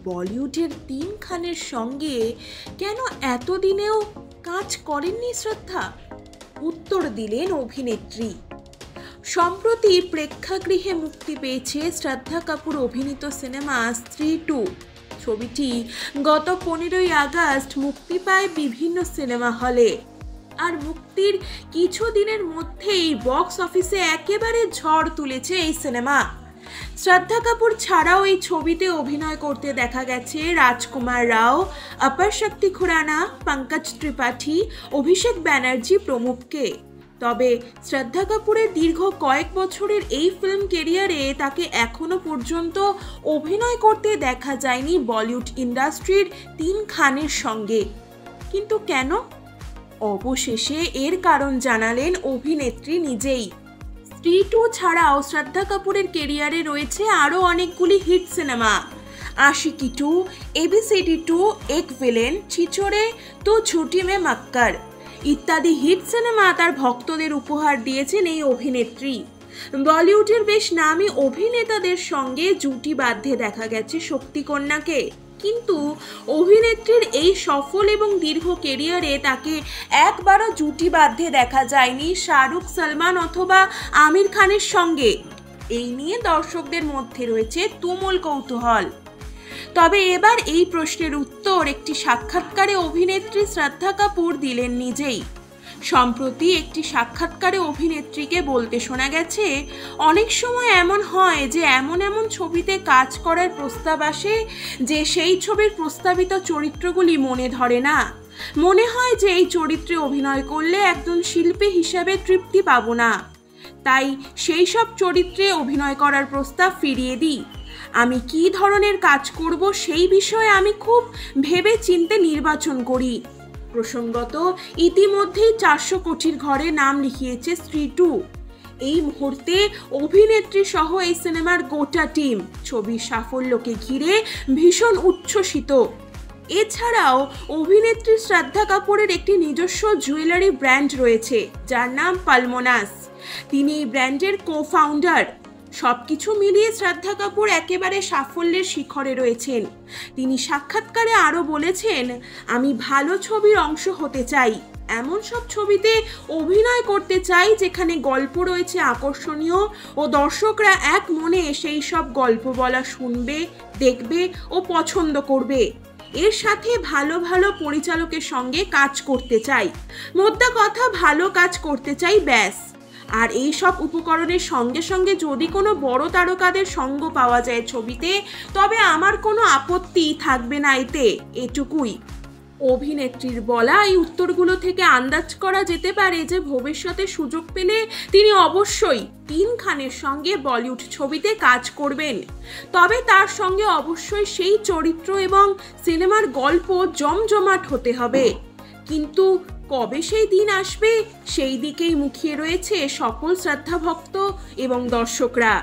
বলিউডের ৩ খানের সঙ্গে কেন এতদিনেও কাজ করেননি শ্রদ্ধা? উত্তর দিলেন অভিনেত্রী। সম্প্রতি প্রেক্ষাগৃহে মুক্তি পেয়েছে শ্রদ্ধা কাপুর অভিনীত সিনেমা স্ত্রী 2। ছবিটি গত 15ই আগস্ট মুক্তি পায় বিভিন্ন সিনেমা হলে। আর মুক্তির কিছু দিনের মধ্যেই বক্স অফিসে একেবারে ঝড় তুলেছে এই সিনেমা। শ্রদ্ধা কাপুর ছাড়াও এই ছবিতে অভিনয় করতে দেখা গেছে রাজকুমার রাও, অপর শক্তি খুরানা, পঙ্কজ ত্রিপাঠী, অভিষেক ব্যানার্জি প্রমুখকে। তবে শ্রদ্ধা কাপুরের দীর্ঘ কয়েক বছরের এই ফিল্ম ক্যারিয়ারে তাকে এখনো পর্যন্ত অভিনয় করতে দেখা যায়নি বলিউড ইন্ডাস্ট্রির ৩ খানের সঙ্গে। কিন্তু কেন? অবশেষে এর কারণ জানালেন অভিনেত্রী নিজেই। স্ত্রী 2 ছাড়াও শ্রদ্ধা কাপুরের ক্যারিয়ারে রয়েছে আরও অনেকগুলি হিট সিনেমা। আশিকি 2, ABCD 2, এক ভিলেন, ছিচড়ে, তো ছুটি মে মক্কর ইত্যাদি হিট সিনেমা তার ভক্তদের উপহার দিয়েছেন এই অভিনেত্রী। বলিউডের বেশ নামী অভিনেতাদের সঙ্গে জুটি বাঁধতে দেখা গেছে শক্তিকন্যাকে। কিন্তু অভিনেত্রীর এই সফল এবং দীর্ঘ ক্যারিয়ারে তাকে একবারও জুটি বাঁধতে দেখা যায়নি শাহরুখ, সলমান অথবা আমির খানের সঙ্গে। এই নিয়ে দর্শকদের মধ্যে রয়েছে তুমুল কৌতূহল। তবে এবার এই প্রশ্নের উত্তর একটি সাক্ষাৎকারে অভিনেত্রী শ্রদ্ধা কাপুর দিলেন নিজেই। সম্প্রতি একটি সাক্ষাৎকারে অভিনেত্রীকে বলতে শোনা গেছে, অনেক সময় এমন হয় যে এমন ছবিতে কাজ করার প্রস্তাব আসে যে সেই ছবির প্রস্তাবিত চরিত্রগুলি মনে ধরে না। মনে হয় যে এই চরিত্রে অভিনয় করলে একজন শিল্পী হিসেবে তৃপ্তি পাবো না, তাই সেই সব চরিত্রে অভিনয় করার প্রস্তাব ফিরিয়ে দিই। আমি কী ধরনের কাজ করব সেই বিষয়ে আমি খুব ভেবে চিন্তে নির্বাচন করি। প্রসঙ্গত, ইতিমধ্যেই 400 কোটির ঘরে নাম লিখিয়েছে স্ত্রী 2। এই মুহূর্তে অভিনেত্রী সহ এই সিনেমার গোটা টিম ছবির সাফল্যকে ঘিরে ভীষণ উচ্ছ্বসিত। এছাড়াও অভিনেত্রী শ্রদ্ধা কাপুরের একটি নিজস্ব জুয়েলারি ব্র্যান্ড রয়েছে যার নাম পালমোনাস। তিনি এই ব্র্যান্ডের কো-ফাউন্ডার। সবকিছু মিলিয়ে শ্রদ্ধা কাপুর একেবারে সাফল্যের শিখরে রয়েছেন। তিনি সাক্ষাৎকারে আরও বলেছেন, আমি ভালো ছবির অংশ হতে চাই, এমন সব ছবিতে অভিনয় করতে চাই যেখানে গল্প রয়েছে আকর্ষণীয় ও দর্শকরা এক মনে সেই সব গল্প বলা শুনবে, দেখবে ও পছন্দ করবে। এর সাথে ভালো পরিচালকের সঙ্গে কাজ করতে চাই। মোদ্দা কথা, ভালো কাজ করতে চাই, ব্যাস। আর এই সব উপকরণের সঙ্গে সঙ্গে যদি কোনো বড় তারকাদের সঙ্গ পাওয়া যায় ছবিতে, তবে আমার কোনো আপত্তি থাকবে না এতে, এটুকুই। অভিনেত্রীর বলা এই উত্তরগুলো থেকে আন্দাজ করা যেতে পারে যে ভবিষ্যতে সুযোগ পেলে তিনি অবশ্যই ৩ খানের সঙ্গে বলিউড ছবিতে কাজ করবেন। তবে তার সঙ্গে অবশ্যই সেই চরিত্র এবং সিনেমার গল্প জমজমাট হতে হবে। কিন্তু কবে সেই দিন আসবে সেই দিকেই মুখিয়ে রয়েছে সকল শ্রদ্ধা ভক্ত এবং দর্শকরা।